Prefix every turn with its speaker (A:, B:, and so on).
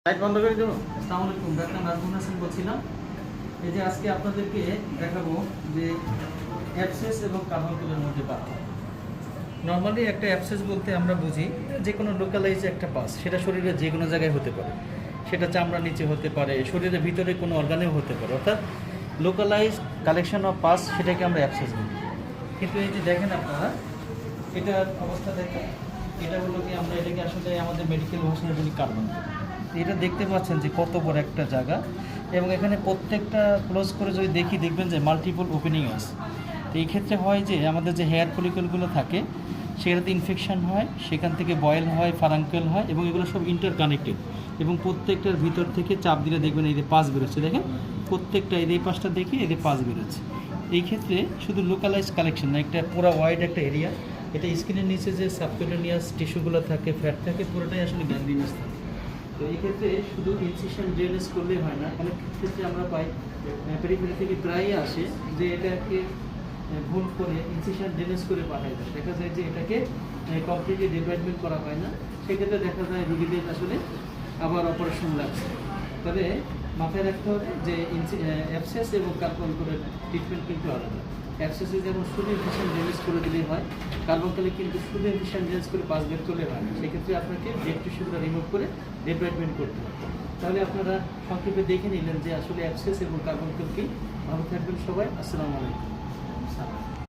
A: Light বন্ধ করে দেবো।
B: আসসালামু আলাইকুম, ডাক্তার নাজমুল হাসান বলছিলাম। এই যে আজকে আপনাদেরকে দেখাবো যে অ্যাবসেস এবং কার্বনকুলের মধ্যে পার্থক্য। নর্মালি একটা অ্যাবসেস বলতে আমরা বুঝি যে কোনো লোকালাইজ একটা পাস, সেটা শরীরের যে কোনো জায়গায় হতে পারে, সেটা চামড়ার নিচে হতে পারে, শরীরের ভিতরে কোনো অর্গানেও হতে পারে, অর্থাৎ লোকালাইজ কালেকশন অফ পাস, সেটাকে আমরা অ্যাবসেস বলি। কিন্তু এই যে দেখেন আপনারা, এটার অবস্থা দেখেন, এটা হলো কি আমরা এটাকে আসলে আমাদের মেডিকেল ভাষায় বলি কার্বন। এটা দেখতে পাচ্ছেন যে কত বড় একটা জায়গা, এবং এখানে প্রত্যেকটা ক্লোজ করে যদি দেখবেন যে মাল্টিপল ওপেনিং আছে। তো এই ক্ষেত্রে হয় যে আমাদের যে হেয়ার ফলিকলগুলো থাকে সেটাতে ইনফেকশন হয়, সেখান থেকে বয়েল হয়, ফারাঙ্কেল হয়, এবং এগুলো সব ইন্টারকানেক্টেড, এবং প্রত্যেকটার ভিতর থেকে চাপ দিলে দেখবেন এই যে পাস বেরোচ্ছে। দেখেন প্রত্যেকটা এই পাশটা দেখি এই যে পাস বেরোচ্ছে। এই ক্ষেত্রে শুধু লোকালাইজ কালেকশন না, একটা পুরো ওয়াইড একটা এরিয়া, এটা স্কিনের নিচে যে সাবকিউটেনিয়াস টিস্যুগুলো থাকে, ফ্যাট থাকে, পুরোটাই আসলে গ্যাংগ্রিনাস থাকে। তো এই ক্ষেত্রে শুধু ইনসিশন ড্রেনেজ করলেই হয় না, অনেক ক্ষেত্রে আমরা পাই পেরিফেরি থেকে প্রায়ই আসে যে এটাকে ভুল করে ইনসিশন ড্রেনেজ করে পাঠায় দেয়। দেখা যায় যে এটাকে কমপ্লিটলি ডিপার্টমেন্ট করা হয় না, সেক্ষেত্রে দেখা যায় রুগীদের আসলে আবার অপারেশন লাগছে। তবে মাথায় রাখতে হবে যে অ্যাবসেস এবং কার্বনকুলের ট্রিটমেন্ট কিন্তু আলাদা। অ্যাবসেসে যেমন শুধু ইনফেকশন ড্রেনেজ করে দিলেই হয়, কার্বনকুলে কিন্তু শুধু ইনফেকশন ড্রেনেজ করে পাস বের করলে হয় না, সেক্ষেত্রে আপনাকে ডেড টিস্যুগুলো রিমুভ করে ডিপার্টমেন্ট করতে হবে। তাহলে আপনারা সংক্ষেপে দেখে নিলেন যে আসলে অ্যাবসেস এবং কার্বনকুল কি। ভালো থাকবেন সবাই, আসসালামু আলাইকুম।